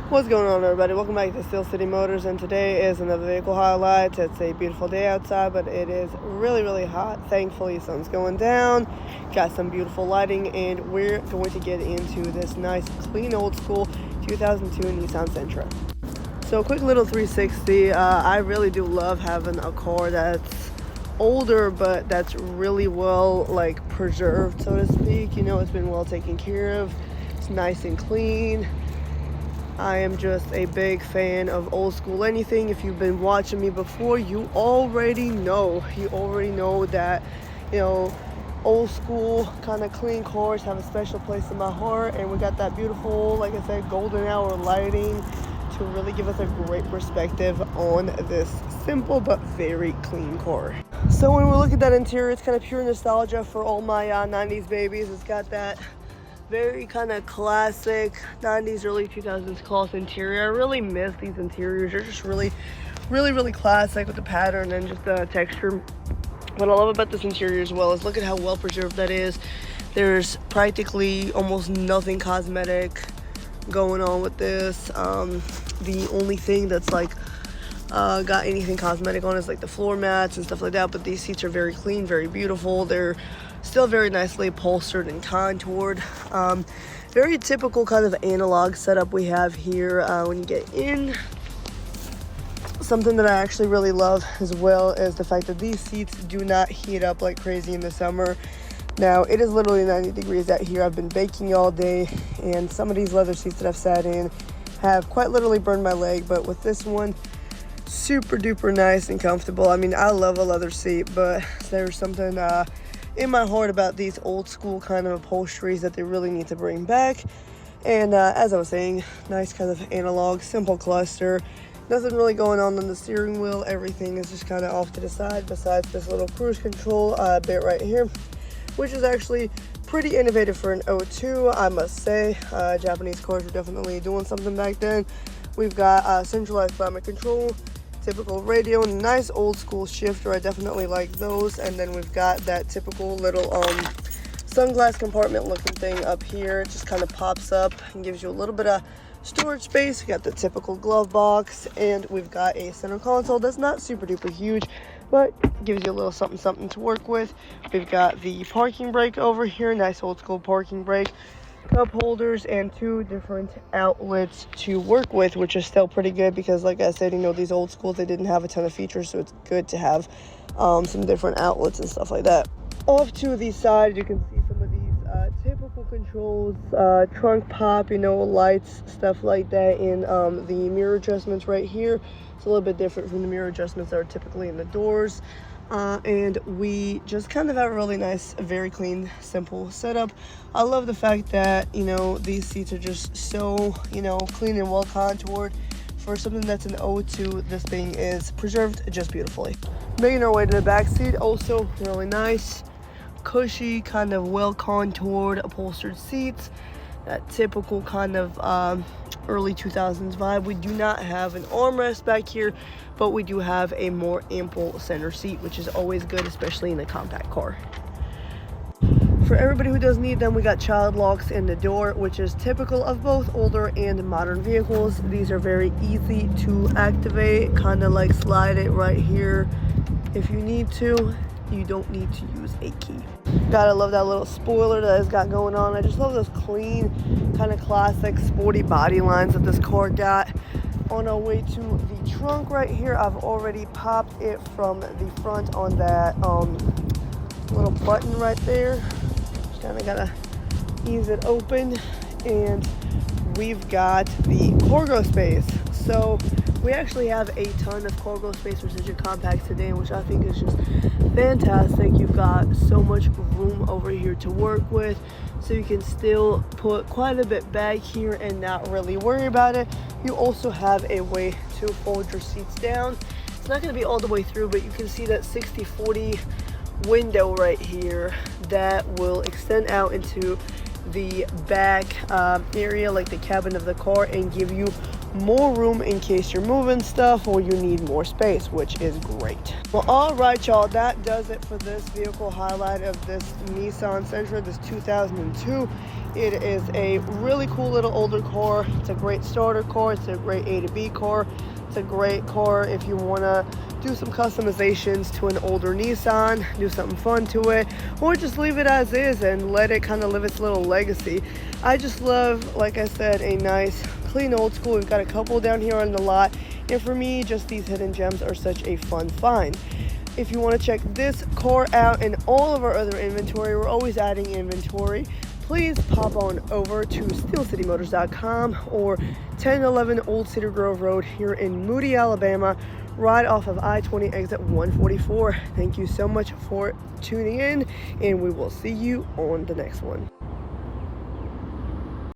What's going on, everybody? Welcome back to Steel City Motors, and today is another vehicle highlight. It's a beautiful day outside, but it is really hot. Thankfully, sun's going down, got some beautiful lighting, and we're going to get into this nice, clean, old school 2002 Nissan Sentra. So, quick little 360. I really do love having a car that's older, but that's really well, preserved, so to speak. You know, it's been well taken care of. It's nice and clean. I am just a big fan of old school anything. If you've been watching me before, you already know that, old school kind of clean cars have a special place in my heart. And we got that beautiful, like I said, golden hour lighting to really give us a great perspective on this simple but very clean car. So when we look at that interior, it's kind of pure nostalgia for all my 90s babies. It's got that very kind of classic 90s, early 2000s cloth interior. I really miss these interiors. They're just really classic with the pattern and just the texture. What I love about this interior as well is look at how well preserved that is. There's practically almost nothing cosmetic going on with this. The only thing that's got anything cosmetic on is like the floor mats and stuff like that, but these seats are very clean, very beautiful. They're still very nicely upholstered and contoured. Very typical kind of analog setup we have here when you get in. Something that I actually really love as well is the fact that these seats do not heat up like crazy in the summer. Now, it is literally 90 degrees out here. I've been baking all day, and some of these leather seats that I've sat in have quite literally burned my leg, but with this one, super duper nice and comfortable. I mean, I love a leather seat, but there's something in my heart about these old school kind of upholsteries that they really need to bring back. And as I was saying, nice kind of analog, simple cluster. Nothing really going on the steering wheel. Everything is just kind of off to the side besides this little cruise control bit right here, which is actually pretty innovative for an 02, I must say. Japanese cars were definitely doing something back then. We've got centralized climate control, typical radio, and a nice old school shifter. I definitely like those. And then we've got that typical little sunglass compartment looking thing up here. It just kind of pops up and gives you a little bit of storage space. We got the typical glove box, and we've got a center console that's not super duper huge, but gives you a little something to work with. We've got the parking brake over here, nice old school parking brake, cup holders, and two different outlets to work with, which is still pretty good because, like I said, these old schools, they didn't have a ton of features, so it's good to have some different outlets and stuff like that. Off to the side, you can see some of these typical controls, trunk pop, lights, stuff like that, in the mirror adjustments right here. It's a little bit different from the mirror adjustments that are typically in the doors. And we just kind of have a really nice, very clean, simple setup. I love the fact that, these seats are just so, clean and well contoured. For something that's an 02, this thing is preserved just beautifully. Making our way to the back seat, also really nice, cushy, kind of well contoured, upholstered seats. That typical kind of early 2000s vibe. We do not have an armrest back here, but we do have a more ample center seat, which is always good, especially in a compact car. For everybody who does need them, we got child locks in the door, which is typical of both older and modern vehicles. These are very easy to activate, kind of like slide it right here if you need to. You don't need to use a key. Gotta love that little spoiler that it's got going on. I just love those clean, kind of classic, sporty body lines that this car got. On our way to the trunk right here, I've already popped it from the front on that little button right there. Just kind of gotta ease it open, and we've got the cargo space. So we actually have a ton of cargo space for such a compact sedan, which I think is just fantastic. You've got so much room over here to work with, so you can still put quite a bit back here and not really worry about it. You also have a way to fold your seats down. It's not going to be all the way through, but you can see that 60/40 window right here that will extend out into the back area, like the cabin of the car, and give you more room in case you're moving stuff or you need more space, which is great. Well, all right, y'all, that does it for this vehicle highlight of this Nissan Sentra, this 2002. It is a really cool little older car. It's a great starter car. It's a great A to B car. It's a great car if you want to do some customizations to an older Nissan, do something fun to it, or just leave it as is and let it kind of live its little legacy. I just love, like I said, a nice clean old school. We've got a couple down here on the lot, and for me, just these hidden gems are such a fun find. If you want to check this car out and all of our other inventory, we're always adding inventory, please pop on over to steelcitymotors.com or 1011 Old Cedar Grove Road here in Moody, Alabama, right off of I-20 exit 144. Thank you so much for tuning in, and we will see you on the next one.